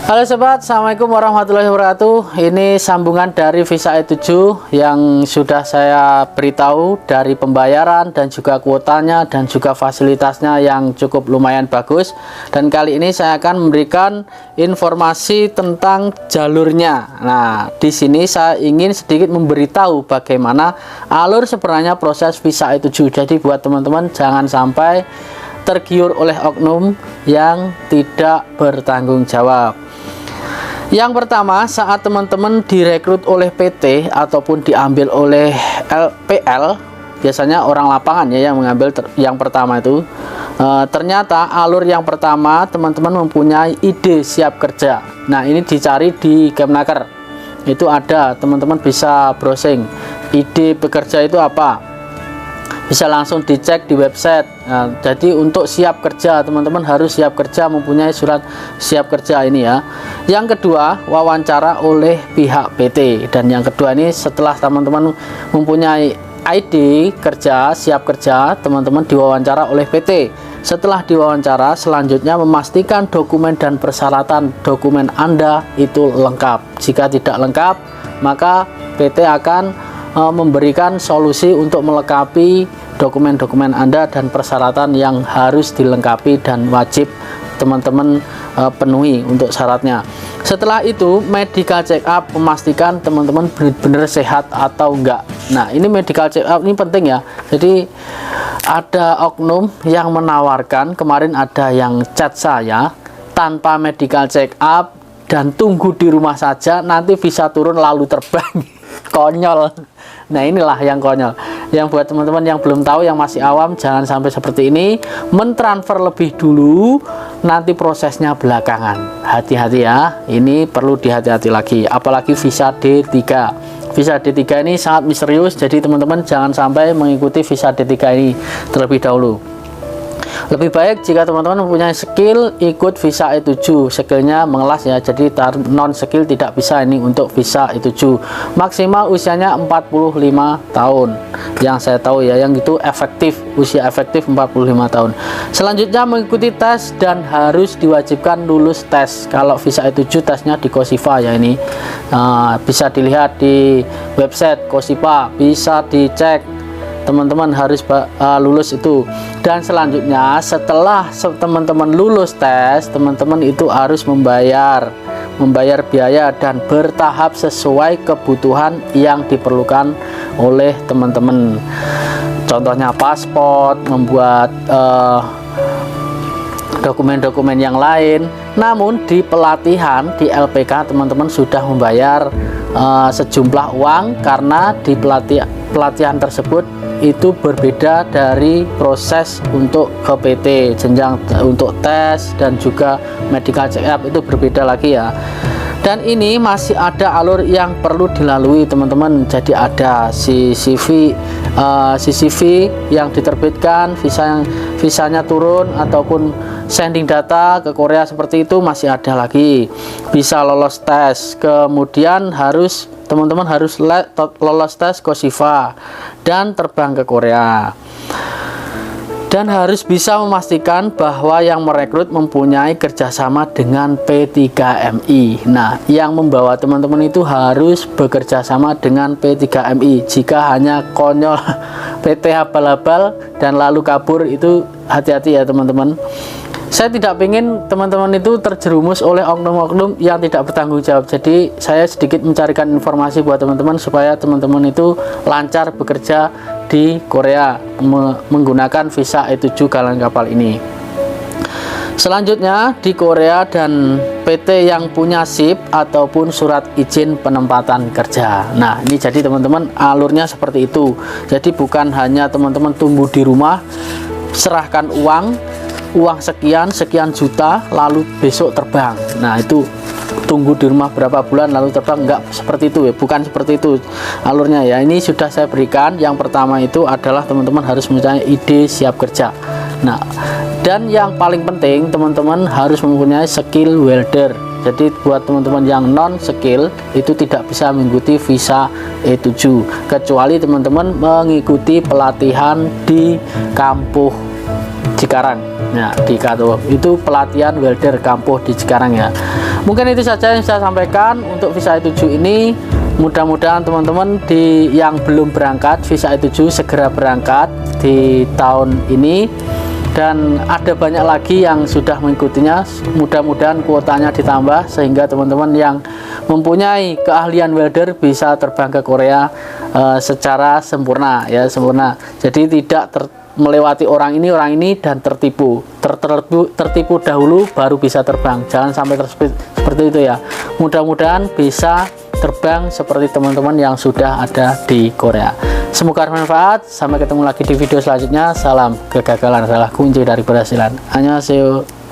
Halo sobat, assalamualaikum warahmatullahi wabarakatuh. Ini sambungan dari Visa E7 yang sudah saya beritahu dari pembayaran dan juga kuotanya dan juga fasilitasnya yang cukup lumayan bagus. Dan kali ini saya akan memberikan informasi tentang jalurnya. Nah, di sini saya ingin sedikit memberitahu bagaimana alur sebenarnya proses Visa E7. Jadi buat teman-teman jangan sampai tergiur oleh oknum yang tidak bertanggung jawab. Yang pertama, saat teman-teman direkrut oleh PT ataupun diambil oleh LPL, biasanya orang lapangan ya yang mengambil yang pertama itu, ternyata alur yang pertama teman-teman mempunyai ide siap kerja. Nah, ini dicari di Kemnaker, itu ada, teman-teman bisa browsing ide bekerja itu apa, bisa langsung dicek di website. Nah, jadi untuk siap kerja, teman-teman harus siap kerja, mempunyai surat siap kerja ini ya. Yang kedua, wawancara oleh pihak PT. Dan yang kedua ini setelah teman-teman mempunyai ID kerja, siap kerja, teman-teman diwawancara oleh PT. Setelah diwawancara, selanjutnya memastikan dokumen dan persyaratan dokumen Anda itu lengkap. Jika tidak lengkap, maka PT akan memberikan solusi untuk melengkapi dokumen-dokumen Anda dan persyaratan yang harus dilengkapi dan wajib teman-teman penuhi untuk syaratnya. Setelah itu medical check up, memastikan teman-teman benar-benar sehat atau enggak. Nah, ini medical check up ini penting ya. Jadi ada oknum yang menawarkan, kemarin ada yang chat saya tanpa medical check up dan tunggu di rumah saja, nanti bisa turun lalu terbang. Konyol. Nah, inilah yang konyol. Yang buat teman-teman yang belum tahu, yang masih awam, jangan sampai seperti ini. Mentransfer lebih dulu, nanti prosesnya belakangan. Hati-hati ya, ini perlu dihati-hati lagi. Apalagi visa D3. Visa D3 ini sangat misterius, jadi teman-teman jangan sampai mengikuti visa D3 ini terlebih dahulu. Lebih baik jika teman-teman mempunyai skill, ikut visa E7. Skillnya mengelas ya, jadi non skill tidak bisa ini untuk visa E7. Maksimal usianya 45 tahun yang saya tahu ya, yang itu efektif, usia efektif 45 tahun. Selanjutnya mengikuti tes dan harus diwajibkan lulus tes. Kalau visa E7 tesnya di Kosipa ya, ini bisa dilihat di website Kosipa, bisa dicek, teman-teman harus lulus itu. Dan selanjutnya setelah teman-teman lulus tes, teman-teman itu harus membayar biaya dan bertahap sesuai kebutuhan yang diperlukan oleh teman-teman. Contohnya paspor, membuat dokumen-dokumen yang lain. Namun di pelatihan di LPK teman-teman sudah membayar sejumlah uang, karena di pelatihan tersebut itu berbeda dari proses untuk ke PT. Jenjang untuk tes dan juga medical check up itu berbeda lagi ya. Dan ini masih ada alur yang perlu dilalui teman-teman. Jadi ada CCV yang diterbitkan, visanya turun ataupun sending data ke Korea seperti itu masih ada lagi. Bisa lolos tes, kemudian teman-teman harus lolos tes Kosipa dan terbang ke Korea. Dan harus bisa memastikan bahwa yang merekrut mempunyai kerjasama dengan P3MI. Nah, yang membawa teman-teman itu harus bekerja sama dengan P3MI. Jika hanya konyol PT abal-abal dan lalu kabur, itu hati-hati ya teman-teman. Saya tidak ingin teman-teman itu terjerumus oleh oknum-oknum yang tidak bertanggung jawab. Jadi saya sedikit mencarikan informasi buat teman-teman supaya teman-teman itu lancar bekerja di Korea menggunakan visa E7 galangan kapal ini. Selanjutnya di Korea dan PT yang punya SIP ataupun surat izin penempatan kerja. Nah, ini jadi teman-teman alurnya seperti itu. Jadi bukan hanya teman-teman tunggu di rumah, serahkan uang sekian juta lalu besok terbang. Nah, itu tunggu di rumah berapa bulan lalu terbang, enggak seperti itu ya, bukan seperti itu alurnya ya. Ini sudah saya berikan. Yang pertama itu adalah teman-teman harus mempunyai ide siap kerja. Nah, dan yang paling penting teman-teman harus mempunyai skill welder. Jadi buat teman-teman yang non skill itu tidak bisa mengikuti visa E7 kecuali teman-teman mengikuti pelatihan di Kampuh Cikarang. Nah, di Kato itu pelatihan welder Kampuh di Cikarang ya. Mungkin itu saja yang saya sampaikan untuk visa E7 ini. Mudah-mudahan teman-teman yang belum berangkat visa E7 segera berangkat di tahun ini, dan ada banyak lagi yang sudah mengikutinya. Mudah-mudahan kuotanya ditambah sehingga teman-teman yang mempunyai keahlian welder bisa terbang ke Korea secara sempurna, ya, sempurna. Jadi tidak melewati orang ini dan tertipu dahulu baru bisa terbang. Jangan sampai seperti itu ya. Mudah-mudahan bisa terbang seperti teman-teman yang sudah ada di Korea. Semoga bermanfaat. Sampai ketemu lagi di video selanjutnya. Salam, kegagalan adalah kunci dari keberhasilan. Annyeonghaseyo.